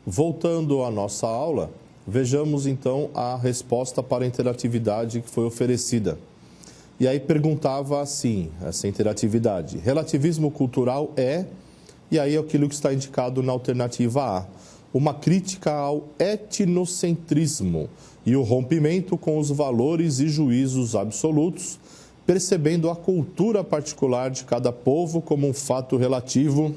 Voltando à nossa aula, vejamos então a resposta para a interatividade que foi oferecida. E aí perguntava assim, essa interatividade: relativismo cultural é, e aí aquilo que está indicado na alternativa A, uma crítica ao etnocentrismo e o rompimento com os valores e juízos absolutos, percebendo a cultura particular de cada povo como um fato relativo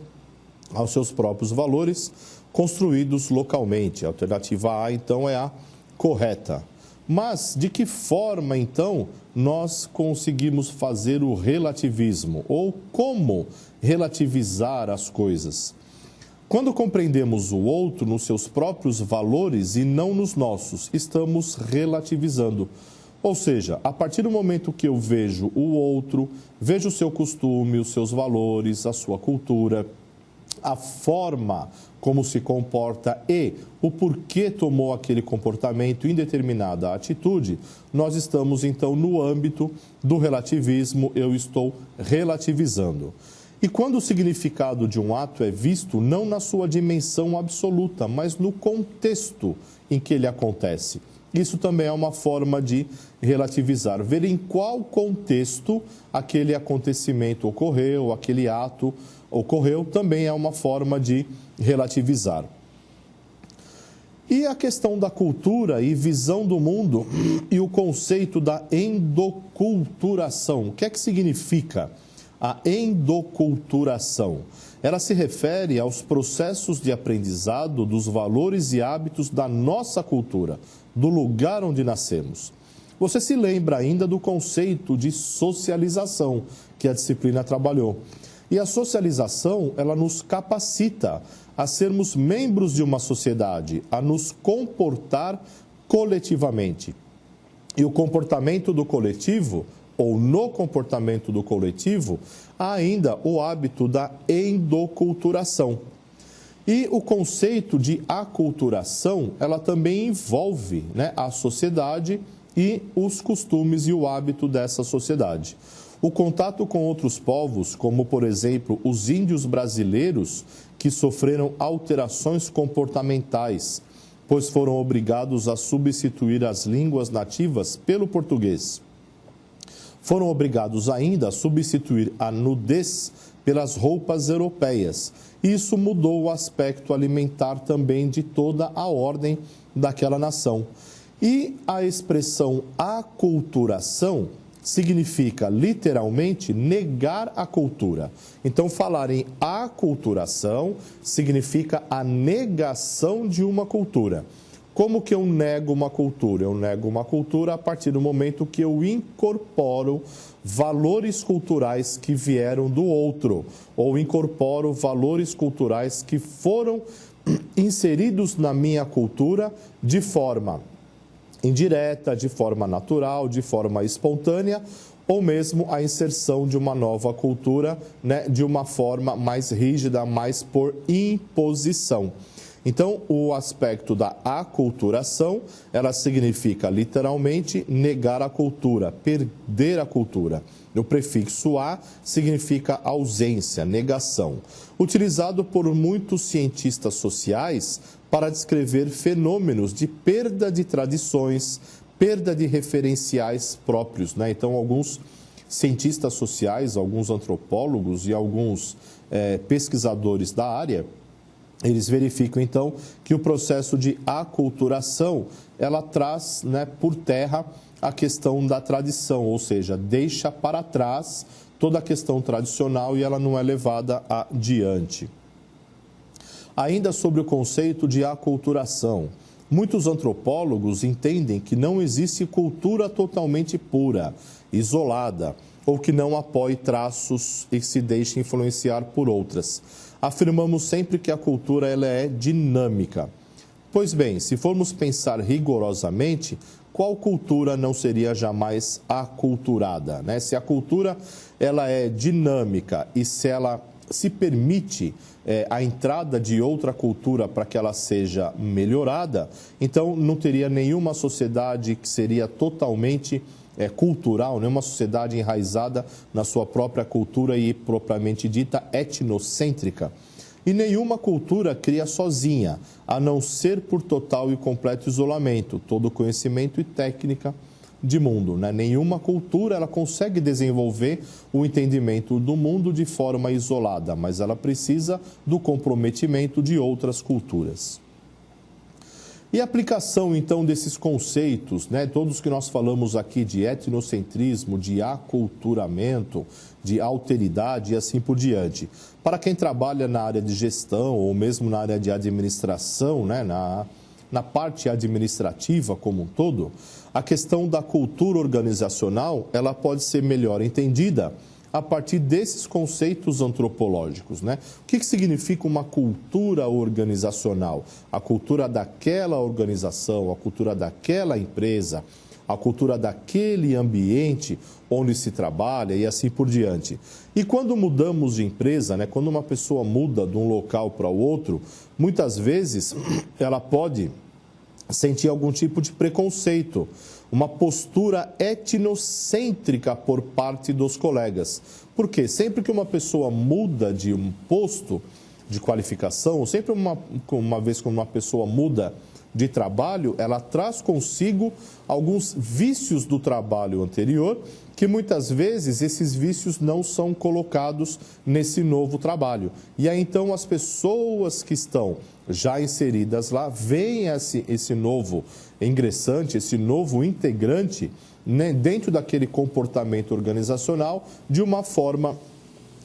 aos seus próprios valores, construídos localmente. A alternativa A, então, é a correta. Mas de que forma, então, nós conseguimos fazer o relativismo? Ou como relativizar as coisas? Quando compreendemos o outro nos seus próprios valores e não nos nossos, estamos relativizando. Ou seja, a partir do momento que eu vejo o outro, vejo o seu costume, os seus valores, a sua cultura, a forma como se comporta e o porquê tomou aquele comportamento em determinada atitude, nós estamos então no âmbito do relativismo, eu estou relativizando. E quando o significado de um ato é visto não na sua dimensão absoluta, mas no contexto em que ele acontece, isso também é uma forma de relativizar, ver em qual contexto aquele acontecimento ocorreu, aquele ato ocorreu, também é uma forma de relativizar. E a questão da cultura e visão do mundo e o conceito da endoculturação. O que é que significa a endoculturação? Ela se refere aos processos de aprendizado dos valores e hábitos da nossa cultura, do lugar onde nascemos. Você se lembra ainda do conceito de socialização que a disciplina trabalhou. E a socialização, ela nos capacita a sermos membros de uma sociedade, a nos comportar coletivamente. E o comportamento do coletivo, ou no comportamento do coletivo, há ainda o hábito da endoculturação. E o conceito de aculturação, ela também envolve, a sociedade e os costumes e o hábito dessa sociedade. O contato com outros povos, como por exemplo os índios brasileiros, que sofreram alterações comportamentais, pois foram obrigados a substituir as línguas nativas pelo português. Foram obrigados ainda a substituir a nudez pelas roupas europeias. Isso mudou o aspecto alimentar também de toda a ordem daquela nação. E a expressão aculturação significa, literalmente, negar a cultura. Então, falar em aculturação significa a negação de uma cultura. Como que eu nego uma cultura? Eu nego uma cultura a partir do momento que eu incorporo valores culturais que vieram do outro, ou incorporo valores culturais que foram inseridos na minha cultura de forma indireta, de forma natural, de forma espontânea, ou mesmo a inserção de uma nova cultura, de uma forma mais rígida, mais por imposição. Então, o aspecto da aculturação, ela significa literalmente negar a cultura, perder a cultura. O prefixo a significa ausência, negação, utilizado por muitos cientistas sociais para descrever fenômenos de perda de tradições, perda de referenciais próprios, Então, alguns cientistas sociais, alguns antropólogos e alguns pesquisadores da área, eles verificam, então, que o processo de aculturação, ela traz por terra a questão da tradição, ou seja, deixa para trás toda a questão tradicional e ela não é levada adiante. Ainda sobre o conceito de aculturação, muitos antropólogos entendem que não existe cultura totalmente pura, isolada, ou que não apoie traços e se deixe influenciar por outras. Afirmamos sempre que a cultura ela é dinâmica. Pois bem, se formos pensar rigorosamente, qual cultura não seria jamais aculturada? Se a cultura ela é dinâmica e se ela se permite a entrada de outra cultura para que ela seja melhorada, então não teria nenhuma sociedade que seria totalmente cultural, nenhuma sociedade enraizada na sua própria cultura e propriamente dita etnocêntrica. E nenhuma cultura cria sozinha, a não ser por total e completo isolamento, todo conhecimento e técnica de mundo, né? Nenhuma cultura ela consegue desenvolver o entendimento do mundo de forma isolada, mas ela precisa do comprometimento de outras culturas. E a aplicação, então, desses conceitos, né, todos que nós falamos aqui de etnocentrismo, de aculturamento, de alteridade e assim por diante. Para quem trabalha na área de gestão ou mesmo na área de administração, né, na parte administrativa como um todo, a questão da cultura organizacional, ela pode ser melhor entendida a partir desses conceitos antropológicos, né? O que significa uma cultura organizacional? A cultura daquela organização, a cultura daquela empresa, a cultura daquele ambiente onde se trabalha e assim por diante. E quando mudamos de empresa, né? Quando uma pessoa muda de um local para o outro, muitas vezes ela pode sentir algum tipo de preconceito, uma postura etnocêntrica por parte dos colegas. Porque sempre que uma pessoa muda de um posto de qualificação, ou sempre uma vez que uma pessoa muda de trabalho, ela traz consigo alguns vícios do trabalho anterior, que muitas vezes esses vícios não são colocados nesse novo trabalho. E aí então as pessoas que estão já inseridas lá, veem esse novo ingressante, esse novo integrante, né, dentro daquele comportamento organizacional de uma forma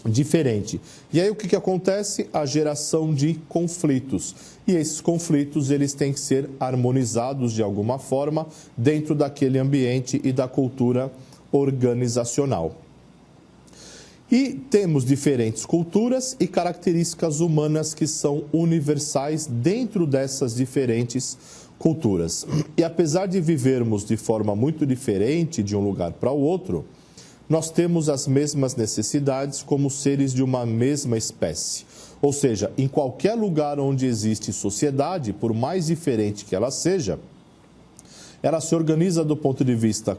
diferente. E aí o que acontece? A geração de conflitos. E esses conflitos eles têm que ser harmonizados de alguma forma dentro daquele ambiente e da cultura organizacional. E temos diferentes culturas e características humanas que são universais dentro dessas diferentes culturas. E apesar de vivermos de forma muito diferente de um lugar para o outro, nós temos as mesmas necessidades como seres de uma mesma espécie. Ou seja, em qualquer lugar onde existe sociedade, por mais diferente que ela seja, ela se organiza do ponto de vista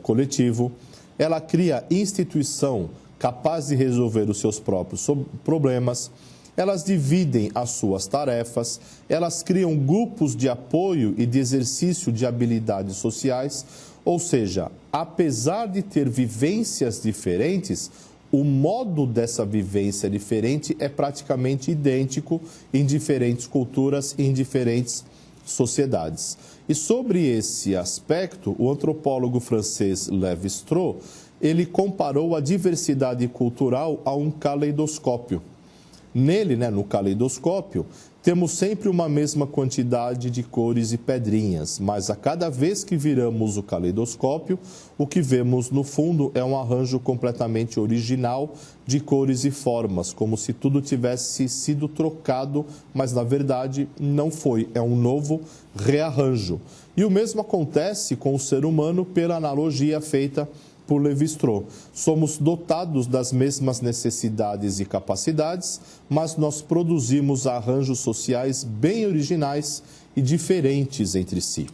coletivo, ela cria instituição capaz de resolver os seus próprios problemas, elas dividem as suas tarefas, elas criam grupos de apoio e de exercício de habilidades sociais, ou seja, apesar de ter vivências diferentes, o modo dessa vivência diferente é praticamente idêntico em diferentes culturas e em diferentes sociedades. E sobre esse aspecto, o antropólogo francês Lévi-Strauss, ele comparou a diversidade cultural a um caleidoscópio. Nele, né, no caleidoscópio, temos sempre uma mesma quantidade de cores e pedrinhas, mas a cada vez que viramos o caleidoscópio, o que vemos no fundo é um arranjo completamente original de cores e formas, como se tudo tivesse sido trocado, mas na verdade não foi, é um novo rearranjo. E o mesmo acontece com o ser humano pela analogia feita por Lévi-Strauss. Somos dotados das mesmas necessidades e capacidades, mas nós produzimos arranjos sociais bem originais e diferentes entre si.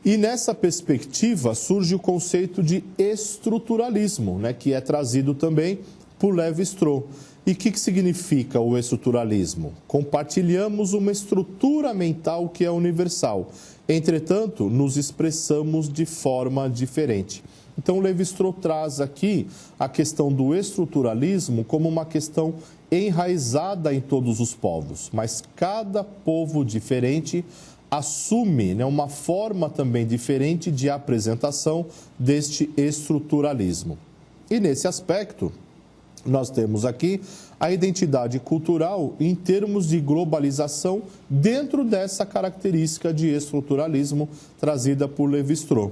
E nessa perspectiva surge o conceito de estruturalismo, né, que é trazido também por Lévi-Strauss. E o que significa o estruturalismo? Compartilhamos uma estrutura mental que é universal. Entretanto, nos expressamos de forma diferente. Então, Lévi-Strauss traz aqui a questão do estruturalismo como uma questão enraizada em todos os povos, mas cada povo diferente assume, né, uma forma também diferente de apresentação deste estruturalismo. E nesse aspecto, nós temos aqui a identidade cultural em termos de globalização dentro dessa característica de estruturalismo trazida por Lévi-Strauss.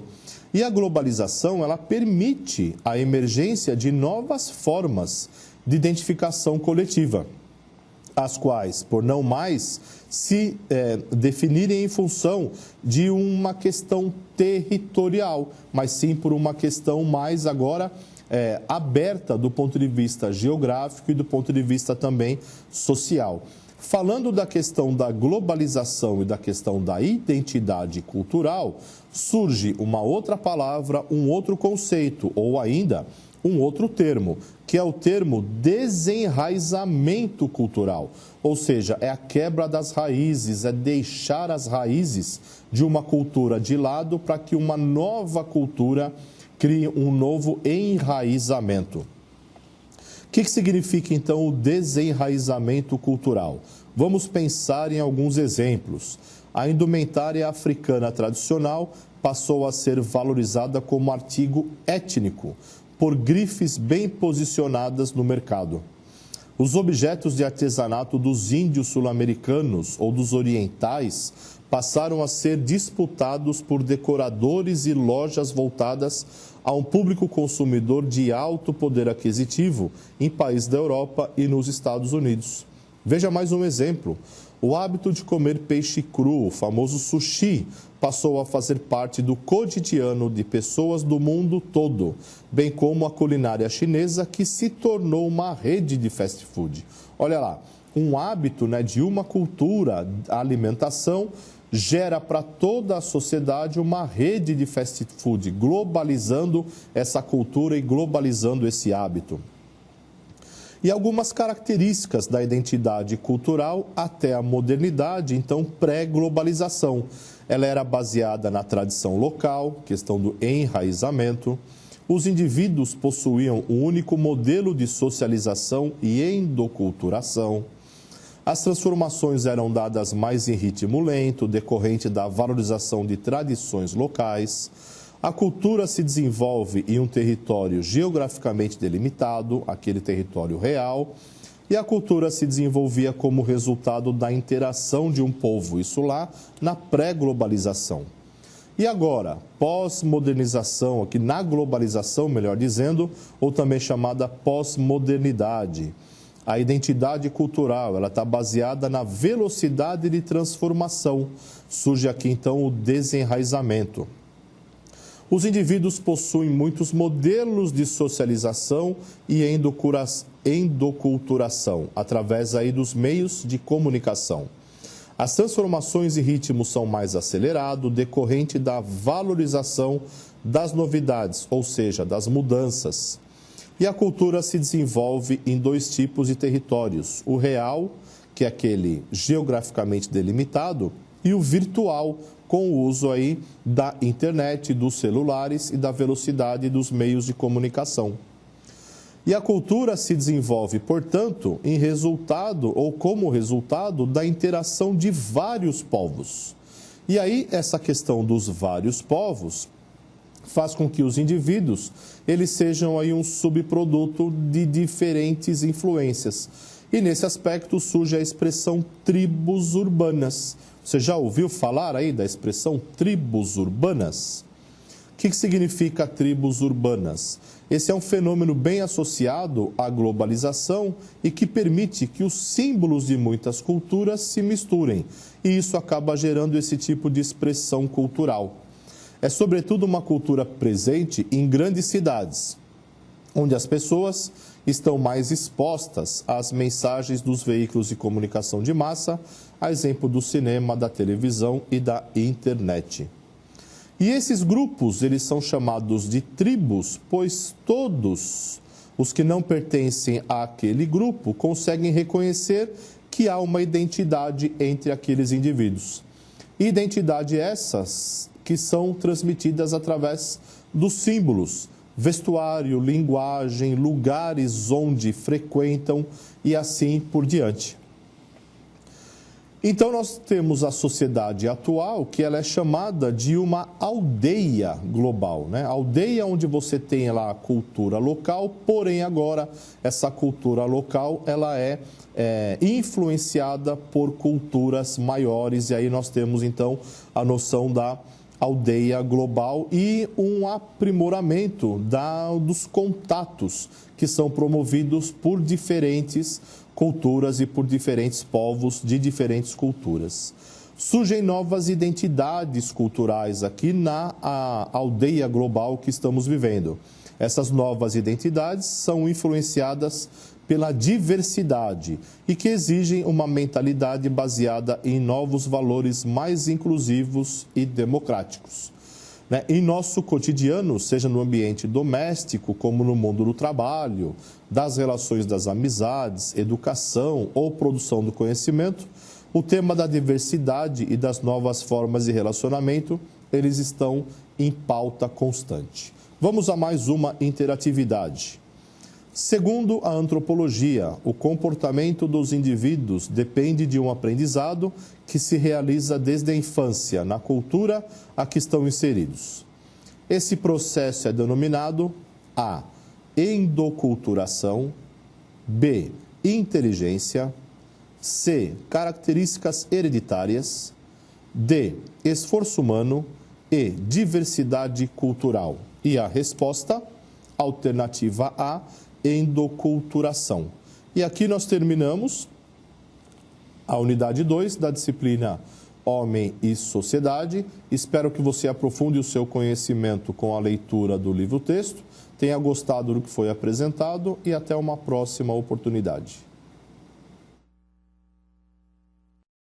E a globalização, ela permite a emergência de novas formas de identificação coletiva, as quais, por não mais se definirem em função de uma questão territorial, mas sim por uma questão mais agora aberta do ponto de vista geográfico e do ponto de vista também social. Falando da questão da globalização e da questão da identidade cultural, surge uma outra palavra, um outro conceito, ou ainda um outro termo, que é o termo desenraizamento cultural. Ou seja, é a quebra das raízes, é deixar as raízes de uma cultura de lado para que uma nova cultura crie um novo enraizamento. O que significa, então, o desenraizamento cultural? Vamos pensar em alguns exemplos. A indumentária africana tradicional passou a ser valorizada como artigo étnico, por grifes bem posicionadas no mercado. Os objetos de artesanato dos índios sul-americanos ou dos orientais passaram a ser disputados por decoradores e lojas voltadas a um público consumidor de alto poder aquisitivo em países da Europa e nos Estados Unidos. Veja mais um exemplo. O hábito de comer peixe cru, o famoso sushi, passou a fazer parte do cotidiano de pessoas do mundo todo, bem como a culinária chinesa, que se tornou uma rede de fast food. Olha lá, um hábito, de uma cultura, a alimentação, gera para toda a sociedade uma rede de fast food, globalizando essa cultura e globalizando esse hábito. E algumas características da identidade cultural até a modernidade, então pré-globalização. Ela era baseada na tradição local, questão do enraizamento. Os indivíduos possuíam um único modelo de socialização e endoculturação. As transformações eram dadas mais em ritmo lento, decorrente da valorização de tradições locais. A cultura se desenvolve em um território geograficamente delimitado, aquele território real, e a cultura se desenvolvia como resultado da interação de um povo, isso lá na pré-globalização. E agora, pós-modernização, aqui na globalização, melhor dizendo, ou também chamada pós-modernidade. A identidade cultural, ela está baseada na velocidade de transformação. Surge aqui, então, o desenraizamento. Os indivíduos possuem muitos modelos de socialização e endoculturação, através aí dos meios de comunicação. As transformações e ritmos são mais acelerados, decorrente da valorização das novidades, ou seja, das mudanças. E a cultura se desenvolve em dois tipos de territórios, o real, que é aquele geograficamente delimitado, e o virtual, com o uso aí da internet, dos celulares e da velocidade dos meios de comunicação. E a cultura se desenvolve, portanto, em resultado ou como resultado da interação de vários povos. E aí essa questão dos vários povos faz com que os indivíduos eles sejam aí um subproduto de diferentes influências. E nesse aspecto surge a expressão tribos urbanas. Você já ouviu falar aí da expressão tribos urbanas? O que significa tribos urbanas? Esse é um fenômeno bem associado à globalização e que permite que os símbolos de muitas culturas se misturem. E isso acaba gerando esse tipo de expressão cultural. É sobretudo uma cultura presente em grandes cidades, onde as pessoas estão mais expostas às mensagens dos veículos de comunicação de massa, a exemplo do cinema, da televisão e da internet. E esses grupos, eles são chamados de tribos, pois todos os que não pertencem àquele grupo conseguem reconhecer que há uma identidade entre aqueles indivíduos. Identidade essas que são transmitidas através dos símbolos, vestuário, linguagem, lugares onde frequentam e assim por diante. Então nós temos a sociedade atual que ela é chamada de uma aldeia global, Aldeia onde você tem lá a cultura local, porém agora essa cultura local ela é influenciada por culturas maiores e aí nós temos então a noção da aldeia global e um aprimoramento dos contatos que são promovidos por diferentes culturas e por diferentes povos de diferentes culturas. Surgem novas identidades culturais aqui na aldeia global que estamos vivendo. Essas novas identidades são influenciadas pela diversidade e que exigem uma mentalidade baseada em novos valores mais inclusivos e democráticos. né, em nosso cotidiano, seja no ambiente doméstico, como no mundo do trabalho, das relações das amizades, educação ou produção do conhecimento, o tema da diversidade e das novas formas de relacionamento, eles estão em pauta constante. Vamos a mais uma interatividade. Segundo a antropologia, o comportamento dos indivíduos depende de um aprendizado que se realiza desde a infância, na cultura a que estão inseridos. Esse processo é denominado A. Endoculturação, B. Inteligência, C. Características hereditárias, D. Esforço humano e diversidade cultural. E a resposta, alternativa A, endoculturação. E aqui nós terminamos a unidade 2 da disciplina Homem e Sociedade. Espero que você aprofunde o seu conhecimento com a leitura do livro-texto, tenha gostado do que foi apresentado e até uma próxima oportunidade.